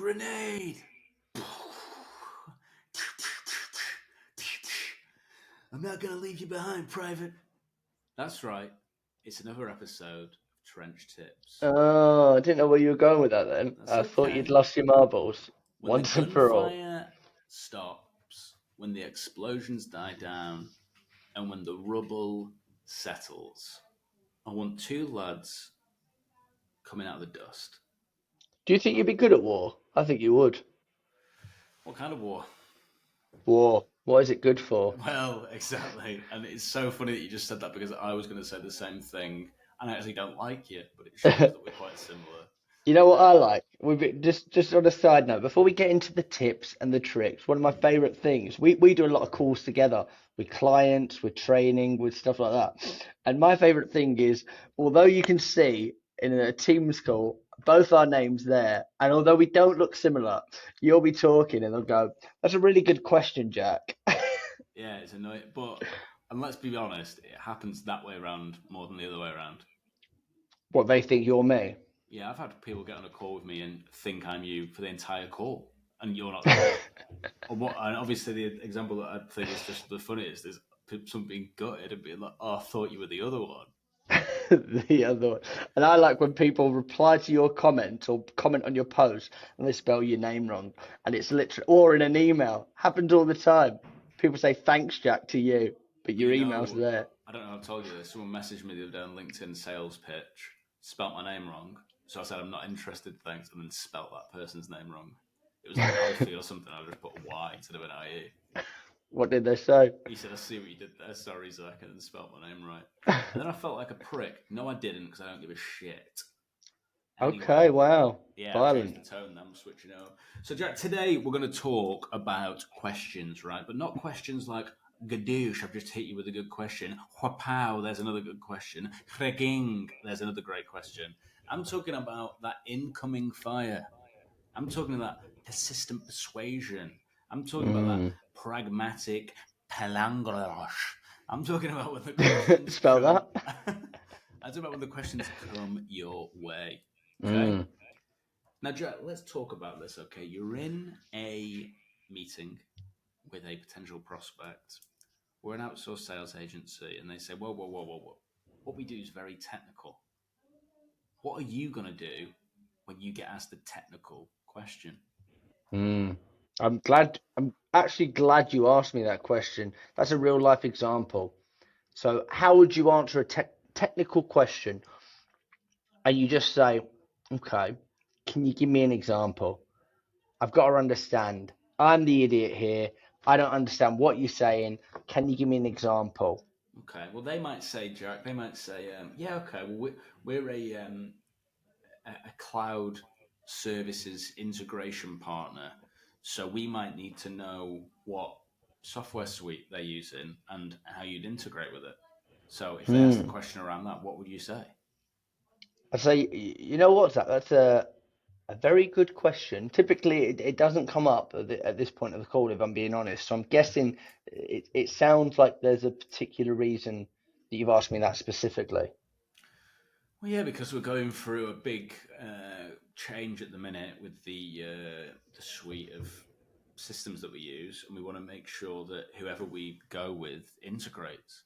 Grenade! I'm not going to leave you behind, Private. That's right. It's another episode of Trench Tips. Oh, I didn't know where you were going with that then. That's I thought you'd okay. lost your marbles When the once and for all. gunfire stops, when the explosions die down, and when the rubble settles, I want two lads coming out of the dust. Do you think you'd be good at war? I think you would. What kind of war? War. What is it good for? Well, exactly. And it's so funny that you just said that because I was going to say the same thing. And I actually don't like you, but it shows that we're quite similar. You know what I like? Just on a side note, before we get into the tips and the tricks, one of my favorite things, we do a lot of calls together with clients, with training, with stuff like that. And my favorite thing is, although you can see in a Teams call both our names there, and although we don't look similar, you'll be talking and they'll go, "That's a really good question, Jack." Yeah, it's annoying. But, and let's be honest, it happens that way around more than the other way around. What they think you're me. Yeah, I've had people get on a call with me and think I'm you for the entire call, and you're not there. And obviously, the example that I think is just the funniest is something gutted and being like, "Oh, I thought you were the other one." The other one. And I like when people reply to your comment or comment on your post and they spell your name wrong. And it's literally, or in an email, happens all the time. People say thanks, Jack, to you, but Well, your email's there. I don't know if I told you this. Someone messaged me the other day on LinkedIn sales pitch, spelt my name wrong. So I said, I'm not interested, thanks, and then spelt that person's name wrong. It was like Alfie or something. I just put a Y instead of an IE. What did they say? He said, I see what you did there. Sorry, Zac, and then spelt my name right. And then I felt like a prick. No, I didn't, because I don't give a shit. Okay, Anyway, wow. yeah, I've changed Violent. the tone now. I'm switching over. So, Jack, today we're going to talk about questions, right? But not questions like, Gadoosh, I've just hit you with a good question. Whapow, there's another good question. Khreging, there's another great question. I'm talking about that incoming fire. I'm talking about persistent persuasion. I'm talking about that Mm. pragmatic pelangros. I'm talking about when the questions Spell come. that. I'm talking about when the questions come your way. Okay? Mm. Now, Jack, let's talk about this, okay? You're in a meeting with a potential prospect. We're an outsourced sales agency, and they say, whoa, whoa, whoa, whoa, whoa. What we do is very technical. What are you going to do when you get asked a technical question? Mm. I'm actually glad you asked me that question. That's a real life example. So, how would you answer a technical question? And you just say, okay, can you give me an example? I've got to understand. I'm the idiot here. I don't understand what you're saying. Can you give me an example? Okay, well, they might say, Jack, they might say, yeah, okay, well, we're a cloud services integration partner. So we might need to know what software suite they're using and how you'd integrate with it. So if they ask the Hmm. question around that, what would you say? I say, you know what's that? That's a very good question. Typically, it doesn't come up at this point of the call, if I'm being honest. So I'm guessing it sounds like there's a particular reason that you've asked me that specifically. Well, yeah, because we're going through a big change at the minute with the suite of systems that we use, and we want to make sure that whoever we go with integrates.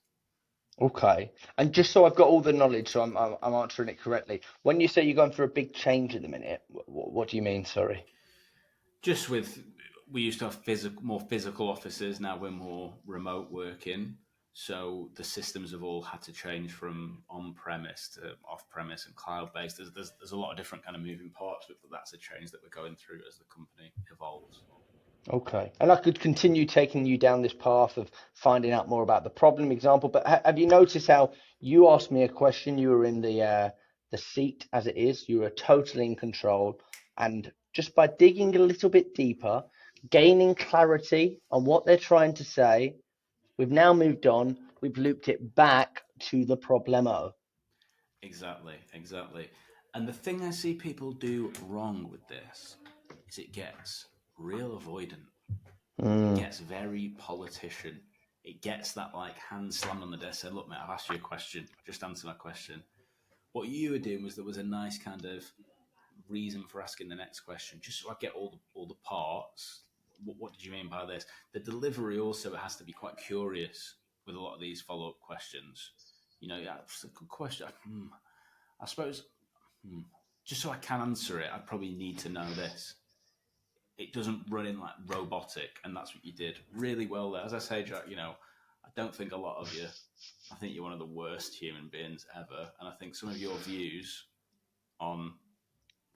Okay. And just so I've got all the knowledge, so I'm answering it correctly. When you say you're going through a big change at the minute, what do you mean? Sorry. Just with we used to have more physical offices. Now we're more remote working. So the systems have all had to change from on-premise to off-premise and cloud-based. There's a lot of different kind of moving parts, but that's a change that we're going through as the company evolves. Okay. And I could continue taking you down this path of finding out more about the problem example, but have you noticed how you asked me a question? You were in the seat as it is. You were totally in control, and just by digging a little bit deeper, gaining clarity on what they're trying to say, we've now moved on. We've looped it back to the problemo. Exactly, exactly. And the thing I see people do wrong with this is it gets real avoidant. It Mm, gets very politician. It gets that like hand slammed on the desk, said, "Look, mate, I've asked you a question. Just answer my question." What you were doing was there was a nice kind of reason for asking the next question, just so I get all the parts. What did you mean by this? The delivery also has to be quite curious with a lot of these follow up questions. Yeah, it's a good question. I suppose just so I can answer it, I probably need to know this. It doesn't run in like robotic, and that's what you did really well there. As I say, Jack, I don't think a lot of you. I think you're one of the worst human beings ever, and I think some of your views on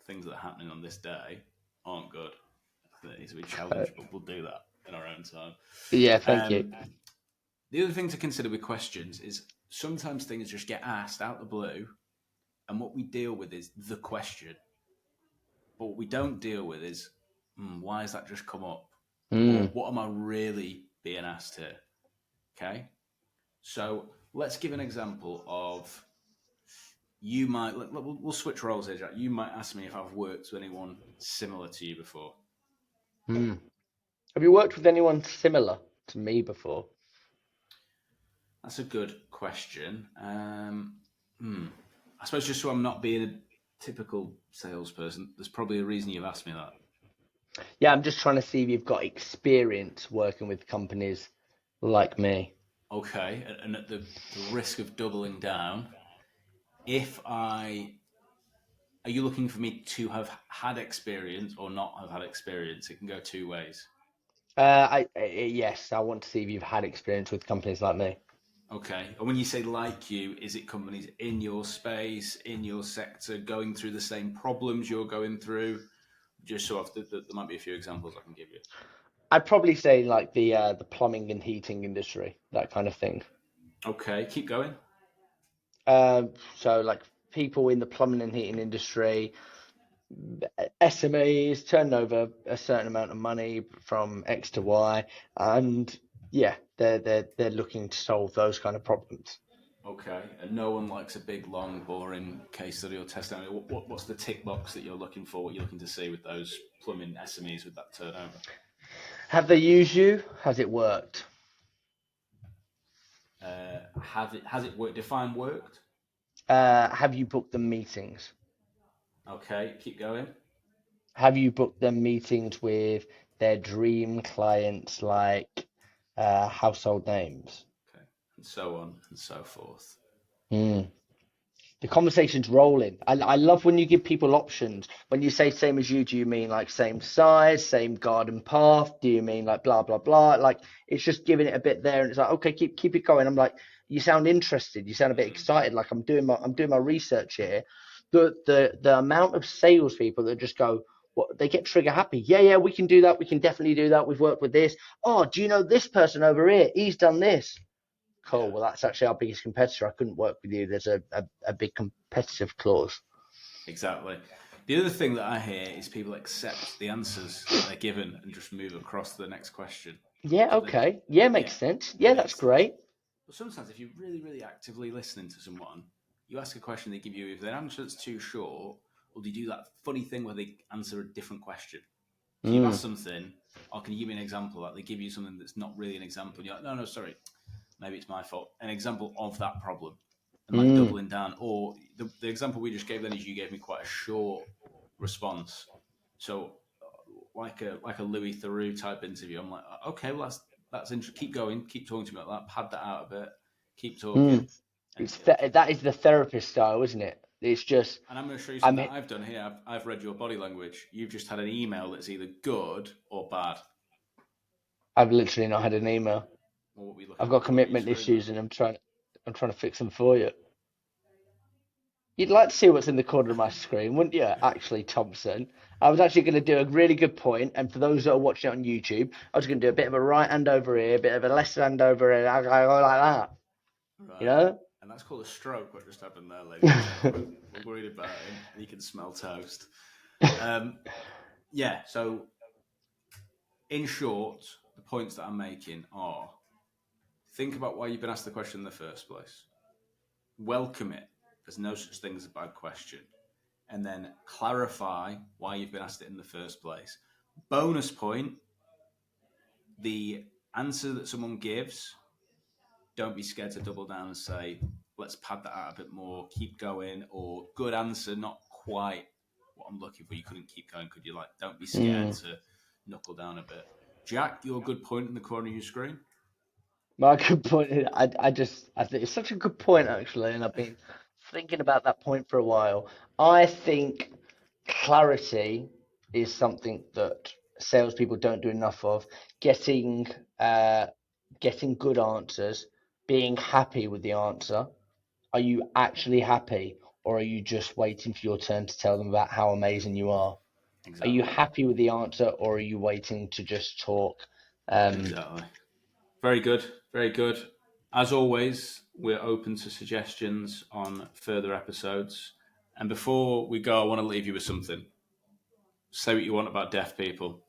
things that are happening on this day aren't good. I think it needs to be challenged, but we'll do that in our own time. Yeah, thank you. The other thing to consider with questions is sometimes things just get asked out the blue, and what we deal with is the question. But what we don't deal with is why has that just come up? Or Mm. what am I really being asked here? Okay. So let's give an example of we'll switch roles here, Jack. You might ask me if I've worked with anyone similar to you before. Mm. Have you worked with anyone similar to me before? That's a good question. I suppose just so I'm not being a typical salesperson, there's probably a reason you've asked me that. Yeah, I'm just trying to see if you've got experience working with companies like me. Okay, and at the risk of doubling down, if I are you looking for me to have had experience or not have had experience? It can go two ways. Yes, I want to see if you've had experience with companies like me. Okay, and when you say like you, is it companies in your space, in your sector, going through the same problems you're going through? Just so there might be a few examples I can give you. I'd probably say like the plumbing and heating industry, that kind of thing. Okay, keep going. So like people in the plumbing and heating industry, SMEs turning over a certain amount of money from X to Y, and yeah, they're looking to solve those kind of problems. Okay, and no one likes a big, long, boring case study or testimonial. What's the tick box that you're looking for? What you're looking to see with those plumbing SMEs with that turnover? Have they used you? Has it worked? Has it worked? Define worked. Have you booked them meetings? Okay, keep going. Have you booked them meetings with their dream clients like household names? Okay, and so on and so forth. Hmm. The conversation's rolling. I love when you give people options. When you say same as you, do you mean like same size, same garden path? Do you mean like blah blah blah? Like it's just giving it a bit there, and it's like okay, keep it going. I'm like, you sound interested. You sound a bit excited. Like I'm doing my research here. The amount of salespeople that just go, what they get trigger happy. Yeah, we can do that. We can definitely do that. We've worked with this. Oh, do you know this person over here? He's done this. Cool. Yeah, Well, that's actually our biggest competitor. I couldn't work with you. There's a big competitive clause. exactly. The other thing that I hear is people accept the answers that they're given and just move across to the next question. Yeah, So they, okay. Yeah, yeah, makes sense. Yeah, that's makes sense. great. But sometimes if you're really, really actively listening to someone, you ask a question, they give you, if their answer is too short, or they do that funny thing where they answer a different question. So you've Mm, asked something, or can you give me an example? Like they give you something that's not really an example. And you're like, no, sorry, maybe it's my fault. An example of that problem, and like mm, doubling down. Or the example we just gave then is you gave me quite a short response. So like a Louis Theroux type interview. I'm like, okay, well that's interesting. Keep going, keep talking to me like that. Pad that out a bit. Keep talking, mm. and That is the therapist style, isn't it? It's just, and I'm going to show you I something mean, that I've done here. I've read your body language. You've just had an email that's either good or bad. I've literally not had an email. Well, what we I've looking? got What are you looking at your commitment screen there? issues, and I'm trying to fix them for you. You'd like to see what's in the corner of my screen, wouldn't you? Actually, Thompson, I was actually going to do a really good point, and for those that are watching it on YouTube, I was going to do a bit of a right hand over here, a bit of a left hand over here, I go like that, you Right. know? And that's called a stroke, what just happened there, ladies and gentlemen. We're worried about him, and he can smell toast. Yeah, so in short, the points that I'm making are think about why you've been asked the question in the first place, welcome it. There's no such thing as a bad question. And then clarify why you've been asked it in the first place. Bonus point, the answer that someone gives, don't be scared to double down and say, let's pad that out a bit more, keep going, or good answer, not quite what I'm looking for. You couldn't keep going, could you? Like, don't be scared Mm. to knuckle down a bit. Jack, your good point in the corner of your screen. My good point. I think it's such a good point actually, and I've been thinking about that point for a while. I think clarity is something that salespeople don't do enough of. Getting uh, getting good answers, being happy with the answer. Are you actually happy, or are you just waiting for your turn to tell them about how amazing you are? Are you Exactly. happy with the answer, or are you waiting to just talk? Um, Exactly. Very good. Very good. As always, we're open to suggestions on further episodes. And before we go, I want to leave you with something. Say what you want about deaf people.